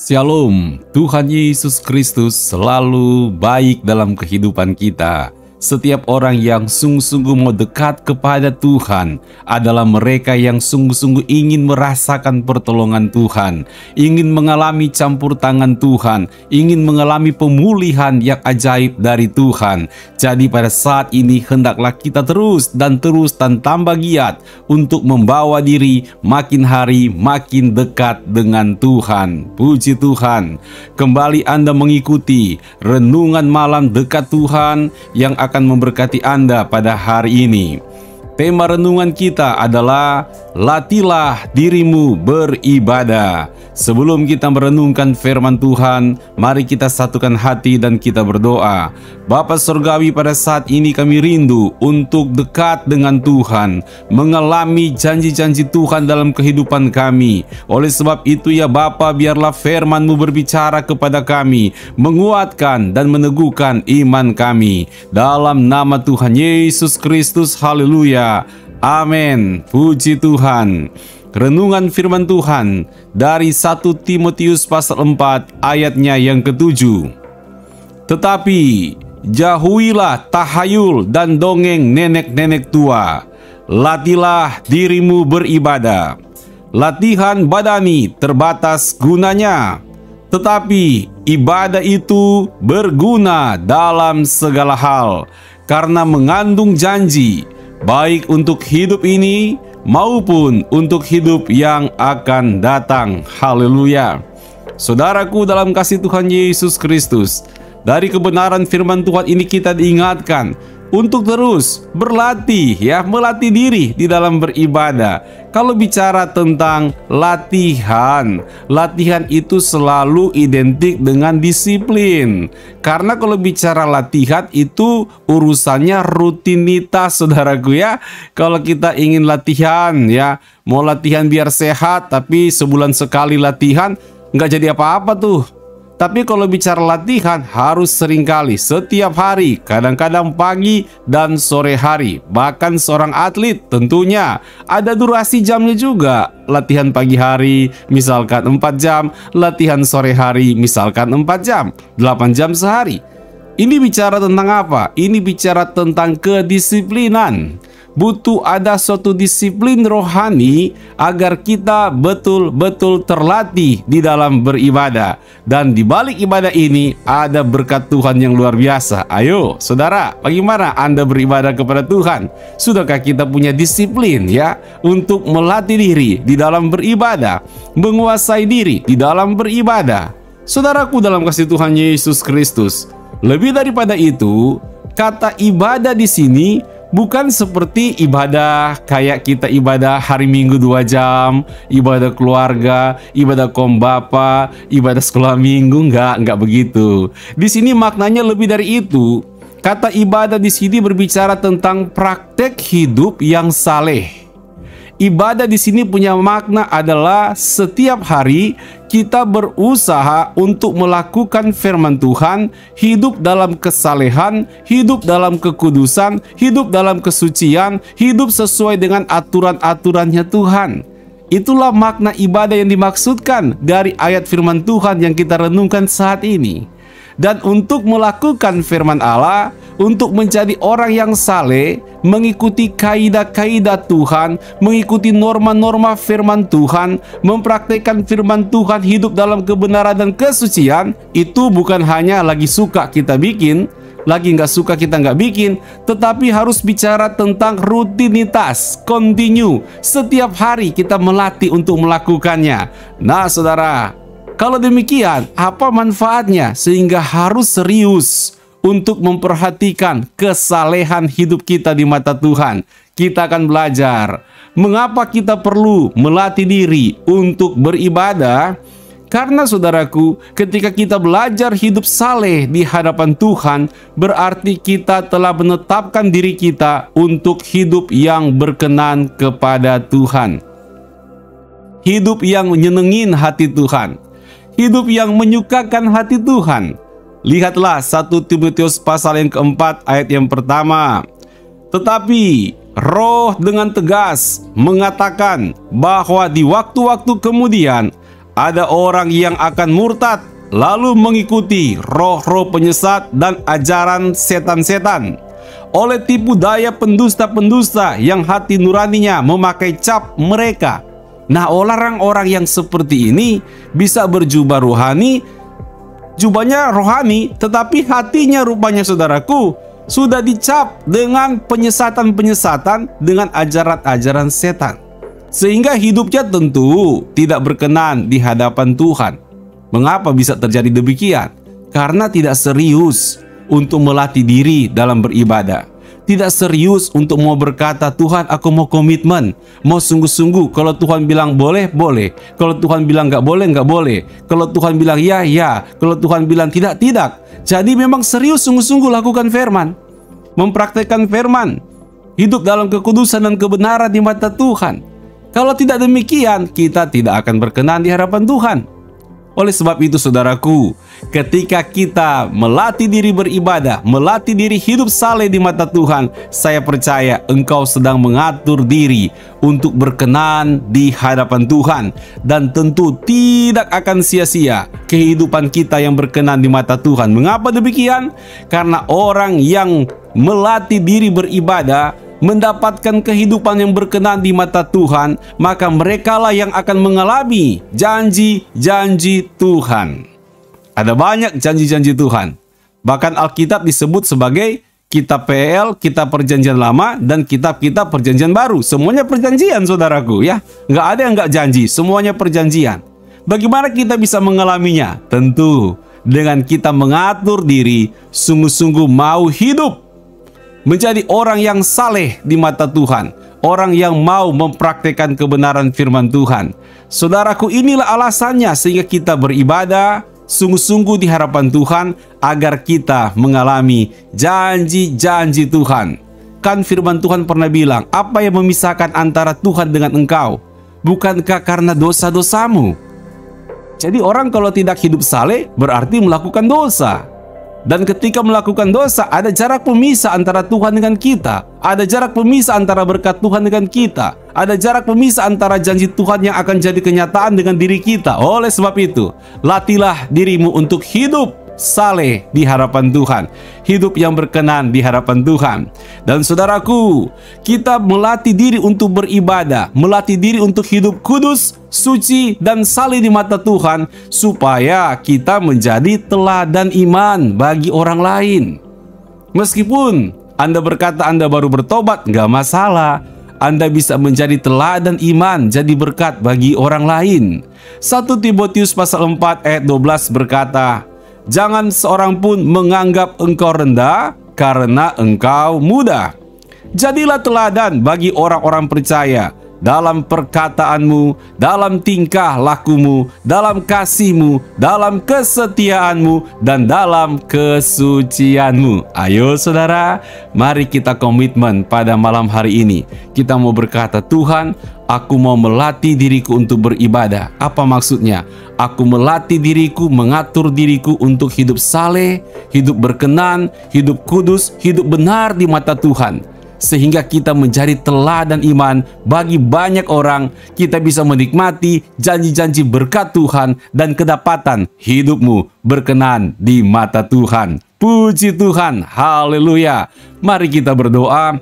Shalom, Tuhan Yesus Kristus selalu baik dalam kehidupan kita. Setiap orang yang sungguh-sungguh mau dekat kepada Tuhan adalah mereka yang sungguh-sungguh ingin merasakan pertolongan Tuhan, ingin mengalami campur tangan Tuhan, ingin mengalami pemulihan yang ajaib dari Tuhan. Jadi pada saat ini hendaklah kita terus dan tambah giat untuk membawa diri makin hari makin dekat dengan Tuhan. Puji Tuhan. Kembali Anda mengikuti renungan malam dekat Tuhan yang akan memberkati Anda pada hari ini. Tema renungan kita adalah latihlah dirimu beribadah. Sebelum kita merenungkan firman Tuhan, mari kita satukan hati dan kita berdoa. Bapa Surgawi, pada saat ini kami rindu untuk dekat dengan Tuhan, mengalami janji-janji Tuhan dalam kehidupan kami. Oleh sebab itu ya Bapa, biarlah firman-Mu berbicara kepada kami, menguatkan dan meneguhkan iman kami. Dalam nama Tuhan Yesus Kristus, haleluya. Amin. Puji Tuhan. Renungan firman Tuhan dari 1 Timotius pasal 4 ayatnya yang ke-7. Tetapi jauhilah tahayul dan dongeng nenek-nenek tua. Latihlah dirimu beribadah. Latihan badani terbatas gunanya, tetapi ibadah itu berguna dalam segala hal, karena mengandung janji, baik untuk hidup ini maupun untuk hidup yang akan datang. Haleluya. Saudaraku dalam kasih Tuhan Yesus Kristus, dari kebenaran firman Tuhan ini kita diingatkan untuk terus berlatih, melatih diri di dalam beribadah. Kalau bicara tentang latihan itu selalu identik dengan disiplin. Karena kalau bicara latihan itu urusannya rutinitas, saudaraku ya. Kalau kita ingin latihan mau latihan biar sehat, tapi sebulan sekali latihan nggak jadi apa-apa tuh. Tapi kalau bicara latihan harus seringkali, setiap hari, kadang-kadang pagi dan sore hari. Bahkan seorang atlet tentunya ada durasi jamnya juga. Latihan pagi hari misalkan 4 jam, latihan sore hari misalkan 4 jam, 8 jam sehari. Ini bicara tentang apa? Ini bicara tentang kedisiplinan. Butuh ada suatu disiplin rohani agar kita betul-betul terlatih di dalam beribadah. Dan di balik ibadah ini ada berkat Tuhan yang luar biasa. Ayo saudara, bagaimana Anda beribadah kepada Tuhan? Sudahkah kita punya disiplin untuk melatih diri di dalam beribadah, menguasai diri di dalam beribadah? Saudaraku dalam kasih Tuhan Yesus Kristus, lebih daripada itu, kata ibadah di sini bukan seperti ibadah kayak kita ibadah hari Minggu 2 jam, ibadah keluarga, ibadah kombapa, ibadah sekolah minggu, enggak begitu. Di sini maknanya lebih dari itu. Kata ibadah di sini berbicara tentang praktek hidup yang saleh. Ibadah di sini punya makna adalah setiap hari kita berusaha untuk melakukan firman Tuhan, hidup dalam kesalehan, hidup dalam kekudusan, hidup dalam kesucian, hidup sesuai dengan aturan-aturannya Tuhan. Itulah makna ibadah yang dimaksudkan dari ayat firman Tuhan yang kita renungkan saat ini. Dan untuk melakukan firman Allah, untuk menjadi orang yang saleh, mengikuti kaidah-kaidah Tuhan, mengikuti norma-norma firman Tuhan, mempraktikkan firman Tuhan, hidup dalam kebenaran dan kesucian, itu bukan hanya lagi suka kita bikin, lagi nggak suka kita nggak bikin, tetapi harus bicara tentang rutinitas, continue. Setiap hari kita melatih untuk melakukannya. Nah saudara, kalau demikian, apa manfaatnya? Sehingga harus serius untuk memperhatikan kesalehan hidup kita di mata Tuhan. Kita akan belajar mengapa kita perlu melatih diri untuk beribadah. Karena saudaraku, ketika kita belajar hidup saleh di hadapan Tuhan, berarti kita telah menetapkan diri kita untuk hidup yang berkenan kepada Tuhan. Hidup yang menyenengin hati Tuhan. Hidup yang menyukakan hati Tuhan. Lihatlah 1 Timotius pasal yang keempat ayat yang pertama. Tetapi Roh dengan tegas mengatakan bahwa di waktu-waktu kemudian ada orang yang akan murtad, lalu mengikuti roh-roh penyesat dan ajaran setan-setan, oleh tipu daya pendusta-pendusta yang hati nuraninya memakai cap mereka. Nah, orang-orang yang seperti ini bisa berjubah rohani, jubahnya rohani, tetapi hatinya rupanya, saudaraku, sudah dicap dengan penyesatan-penyesatan, dengan ajaran-ajaran setan. Sehingga hidupnya tentu tidak berkenan di hadapan Tuhan. Mengapa bisa terjadi demikian? Karena tidak serius untuk melatih diri dalam beribadah. Tidak serius untuk mau berkata, Tuhan, aku mau komitmen, mau sungguh-sungguh. Kalau Tuhan bilang boleh, boleh. Kalau Tuhan bilang nggak boleh, nggak boleh. Kalau Tuhan bilang ya, ya. Kalau Tuhan bilang tidak, tidak. Jadi memang serius sungguh-sungguh lakukan firman, mempraktekkan firman, hidup dalam kekudusan dan kebenaran di mata Tuhan. Kalau tidak demikian, kita tidak akan berkenan di hadapan Tuhan. Oleh sebab itu, saudaraku, ketika kita melatih diri beribadah, melatih diri hidup saleh di mata Tuhan, saya percaya engkau sedang mengatur diri untuk berkenan di hadapan Tuhan. Dan tentu tidak akan sia-sia kehidupan kita yang berkenan di mata Tuhan. Mengapa demikian? Karena orang yang melatih diri beribadah, mendapatkan kehidupan yang berkenan di mata Tuhan, maka merekalah yang akan mengalami janji-janji Tuhan. Ada banyak janji-janji Tuhan. Bahkan Alkitab disebut sebagai kitab PL, kitab perjanjian lama, dan kitab-kitab perjanjian baru. Semuanya perjanjian, saudaraku, ya. Nggak ada yang nggak janji, semuanya perjanjian. Bagaimana kita bisa mengalaminya? Tentu dengan kita mengatur diri, sungguh-sungguh mau hidup menjadi orang yang saleh di mata Tuhan, orang yang mau mempraktekkan kebenaran firman Tuhan. Saudaraku, inilah alasannya sehingga kita beribadah sungguh-sungguh di hadapan Tuhan, agar kita mengalami janji-janji Tuhan. Kan firman Tuhan pernah bilang, apa yang memisahkan antara Tuhan dengan engkau? Bukankah karena dosa-dosamu? Jadi orang kalau tidak hidup saleh berarti melakukan dosa. Dan ketika melakukan dosa, ada jarak pemisah antara Tuhan dengan kita. Ada jarak pemisah antara berkat Tuhan dengan kita. Ada jarak pemisah antara janji Tuhan yang akan jadi kenyataan dengan diri kita. Oleh sebab itu, latihlah dirimu untuk hidup saleh di hadapan Tuhan, hidup yang berkenan di hadapan Tuhan. Dan saudaraku, kita melatih diri untuk beribadah, melatih diri untuk hidup kudus, suci, dan saleh di mata Tuhan, supaya kita menjadi teladan iman bagi orang lain. Meskipun Anda berkata Anda baru bertobat, nggak masalah. Anda bisa menjadi teladan iman, jadi berkat bagi orang lain. 1 Timotius pasal 4 ayat 12 berkata, jangan seorang pun menganggap engkau rendah karena engkau muda. Jadilah teladan bagi orang-orang percaya dalam perkataanmu, dalam tingkah lakumu, dalam kasihmu, dalam kesetiaanmu, dan dalam kesucianmu. Ayo saudara, mari kita komitmen pada malam hari ini. Kita mau berkata, Tuhan, aku mau melatih diriku untuk beribadah. Apa maksudnya? Aku melatih diriku, mengatur diriku untuk hidup saleh, hidup berkenan, hidup kudus, hidup benar di mata Tuhan. Sehingga kita menjadi teladan iman bagi banyak orang. Kita bisa menikmati janji-janji berkat Tuhan dan kedapatan hidupmu berkenan di mata Tuhan. Puji Tuhan, haleluya. Mari kita berdoa.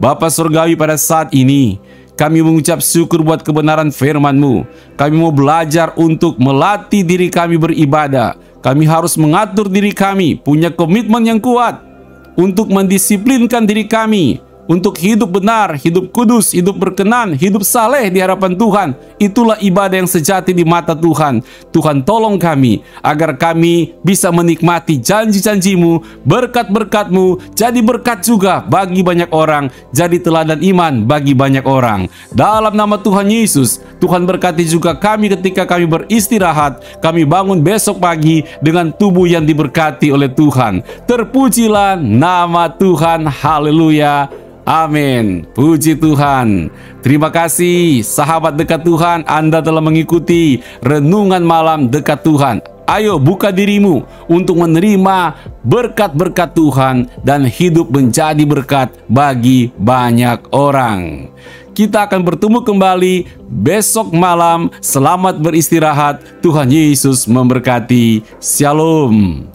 Bapa Surgawi, pada saat ini kami mengucap syukur buat kebenaran firman-Mu. Kami mau belajar untuk melatih diri kami beribadah. Kami harus mengatur diri kami, punya komitmen yang kuat untuk mendisiplinkan diri kami untuk hidup benar, hidup kudus, hidup berkenan, hidup saleh di hadapan Tuhan. Itulah ibadah yang sejati di mata Tuhan. Tuhan, tolong kami agar kami bisa menikmati janji-janji-Mu, berkat-berkat-Mu, jadi berkat juga bagi banyak orang, jadi teladan iman bagi banyak orang. Dalam nama Tuhan Yesus, Tuhan berkati juga kami ketika kami beristirahat, kami bangun besok pagi dengan tubuh yang diberkati oleh Tuhan. Terpujilah nama Tuhan, haleluya. Amin. Puji Tuhan. Terima kasih sahabat dekat Tuhan, Anda telah mengikuti renungan malam dekat Tuhan. Ayo buka dirimu untuk menerima berkat-berkat Tuhan dan hidup menjadi berkat bagi banyak orang. Kita akan bertemu kembali besok malam. Selamat beristirahat. Tuhan Yesus memberkati. Shalom.